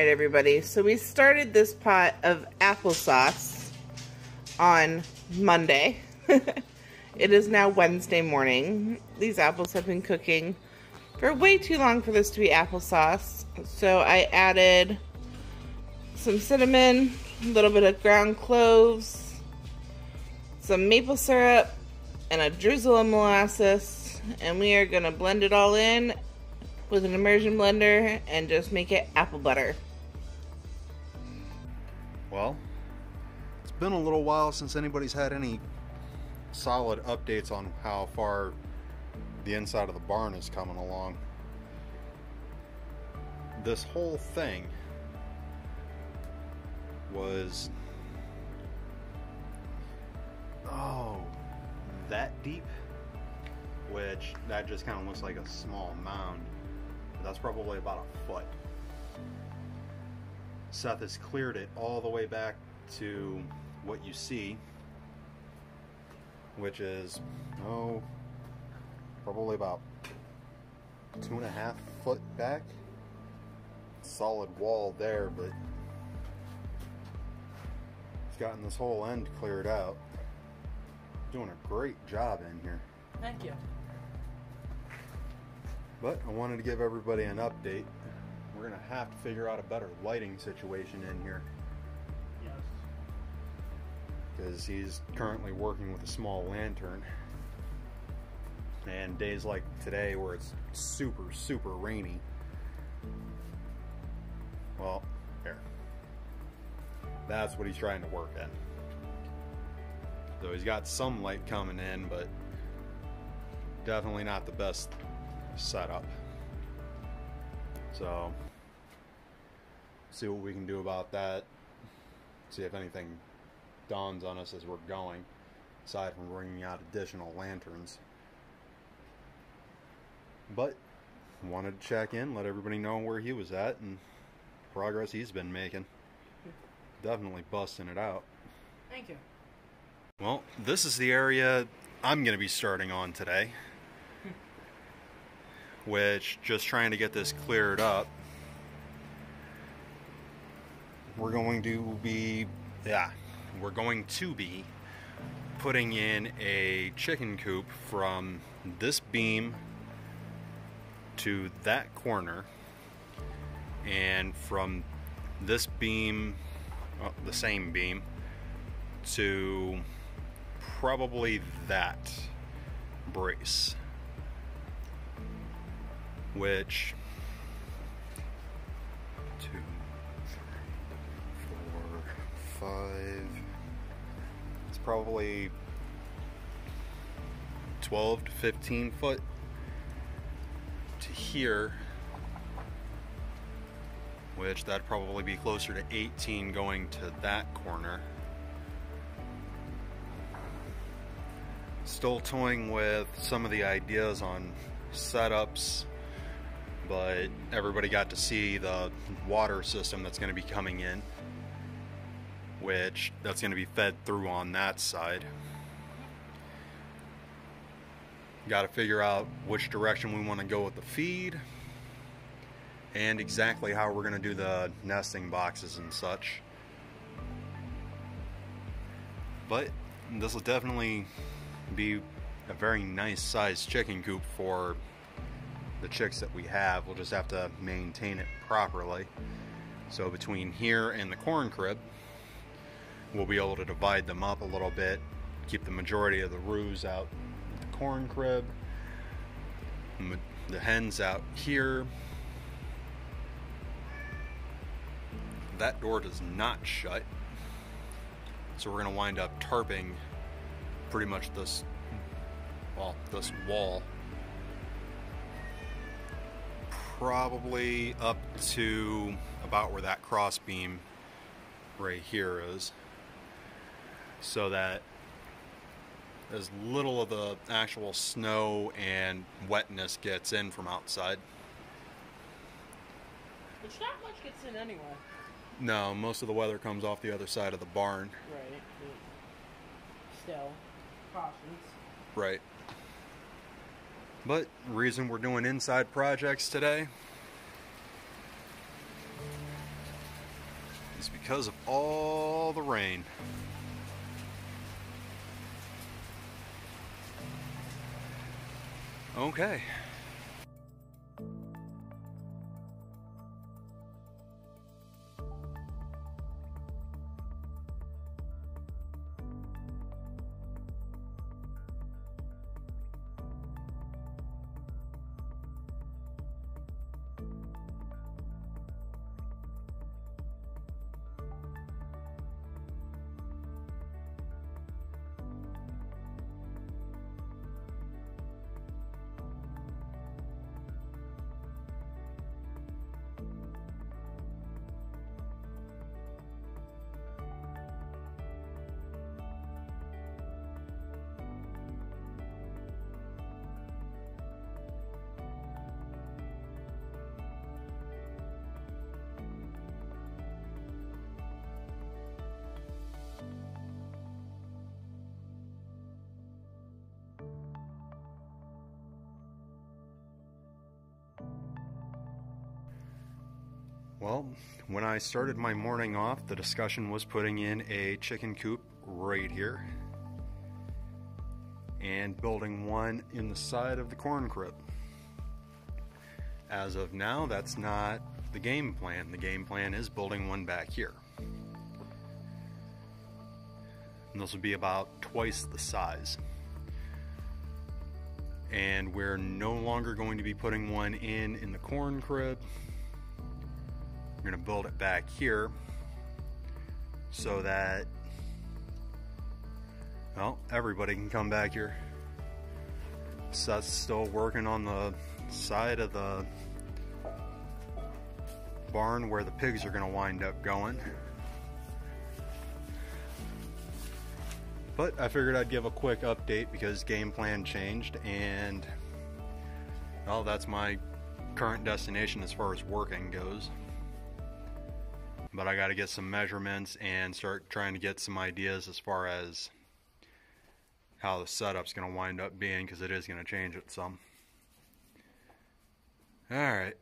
Alright everybody, so we started this pot of applesauce on Monday. It is now Wednesday morning. These apples have been cooking for way too long for this to be applesauce. So I added some cinnamon, a little bit of ground cloves, some maple syrup, and a drizzle of molasses. And we are going to blend it all in with an immersion blender and just make it apple butter. Well, it's been a little while since anybody's had any solid updates on how far the inside of the barn is coming along. This whole thing was, that deep, which that just kind of looks like a small mound. That's probably about a foot. Seth has cleared it all the way back to what you see, which is, probably about 2.5 foot back. Solid wall there, but he's gotten this whole end cleared out. Doing a great job in here. Thank you. But I wanted to give everybody an update. We're going to have to figure out a better lighting situation in here. Yes. Because he's currently working with a small lantern. And days like today where it's super, super rainy. Well, here. That's what he's trying to work at. So he's got some light coming in, but definitely not the best setup. So see what we can do about that. See if anything dawns on us as we're going, aside from bringing out additional lanterns. But wanted to check in, let everybody know where he was at and progress he's been making. Definitely busting it out. Thank you. Well, this is the area I'm going to be starting on today. Which, just trying to get this cleared up, we're going to be putting in a chicken coop from this beam to that corner, and from this beam, the same beam, to probably that brace. Which 2, 3, 4, 5, it's probably 12 to 15 foot to here, which that'd probably be closer to 18 going to that corner. Still toying with some of the ideas on setups, but everybody got to see the water system that's going to be coming in, which that's going to be fed through on that side. Got to figure out which direction we want to go with the feed and exactly how we're going to do the nesting boxes and such. But this will definitely be a very nice sized chicken coop for the chicks that we have. We'll just have to maintain it properly. So between here and the corn crib, we'll be able to divide them up a little bit, keep the majority of the roos out at the corn crib, the hens out here. That door does not shut, so we're going to wind up tarping pretty much this wall, probably up to about where that cross beam right here is, so that as little of the actual snow and wetness gets in from outside. Which not much gets in anyway. No, most of the weather comes off the other side of the barn. Right. Still, cautions. Right. But the reason we're doing inside projects today because of all the rain. Okay. Well, when I started my morning off, the discussion was putting in a chicken coop right here and building one in the side of the corn crib. As of now, that's not the game plan. The game plan is building one back here. And this will be about twice the size. And we're no longer going to be putting one in the corn crib. We're going to build it back here so that, well, everybody can come back here. Seth's still working on the side of the barn where the pigs are going to wind up going. But I figured I'd give a quick update because game plan changed, and well, that's my current destination as far as working goes. But I got to get some measurements and start trying to get some ideas as far as how the setup's going to wind up being, because it is going to change it some. Alright.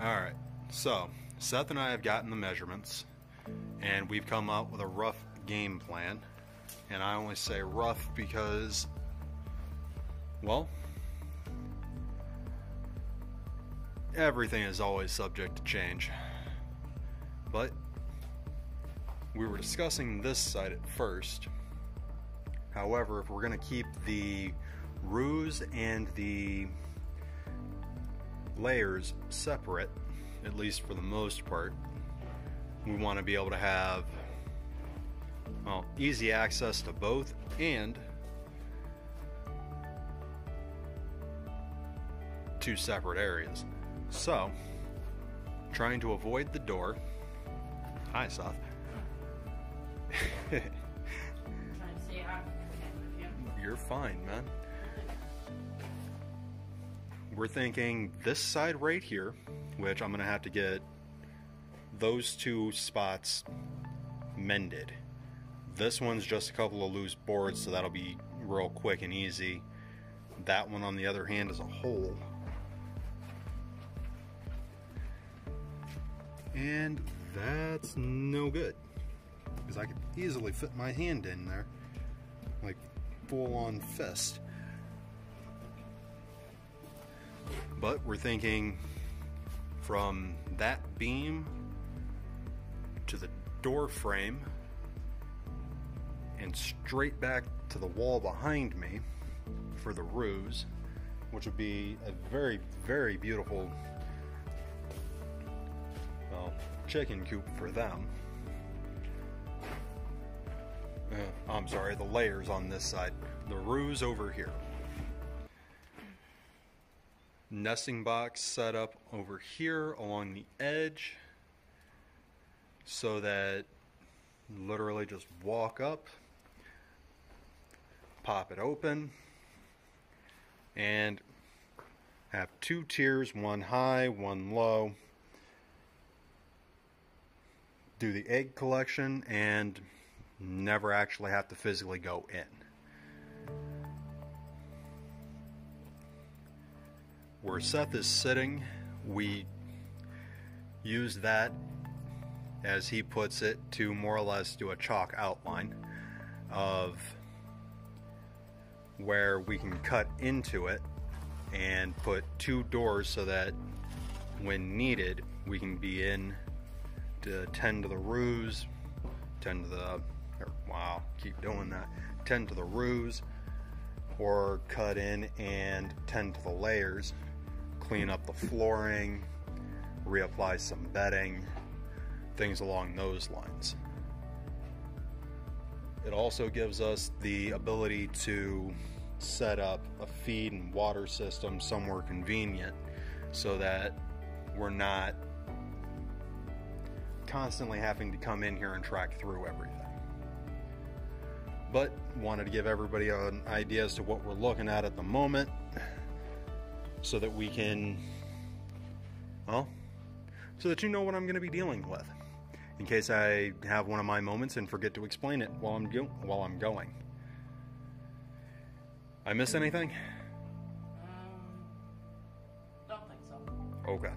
Alright, so Seth and I have gotten the measurements, and we've come up with a rough game plan. And I only say rough because, well, everything is always subject to change. But we were discussing this side at first. However, if we're going to keep the roos and the layers separate, at least for the most part, we want to be able to have, well, easy access to both and two separate areas. So, trying to avoid the door. Hi, Seth. Trying to stay out of the with you. You're fine, man. We're thinking this side right here, which I'm gonna have to get those two spots mended. This one's just a couple of loose boards, so that'll be real quick and easy. That one, on the other hand, is a hole. And that's no good, because I could easily fit my hand in there, like full-on fist. But we're thinking from that beam to the door frame and straight back to the wall behind me for the roos, which would be a very, very beautiful, well, chicken coop for them. I'm sorry, the layers on this side. The roos over here. Nesting box set up over here along the edge so that literally just walk up, pop it open, and have two tiers, one high, one low. Do the egg collection and never actually have to physically go in. Where Seth is sitting, we use that, as he puts it, to more or less do a chalk outline of where we can cut into it and put 2 doors so that when needed we can be in to tend to the roos, tend to the, wow, keep doing that, tend to the roos, or cut in and tend to the layers, clean up the flooring, reapply some bedding, things along those lines. It also gives us the ability to set up a feed and water system somewhere convenient so that we're not constantly having to come in here and track through everything. But wanted to give everybody an idea as to what we're looking at the moment so that we can, well, so that you know what I'm going to be dealing with, in case I have one of my moments and forget to explain it while I'm going. I miss anything? Don't think so. Okay.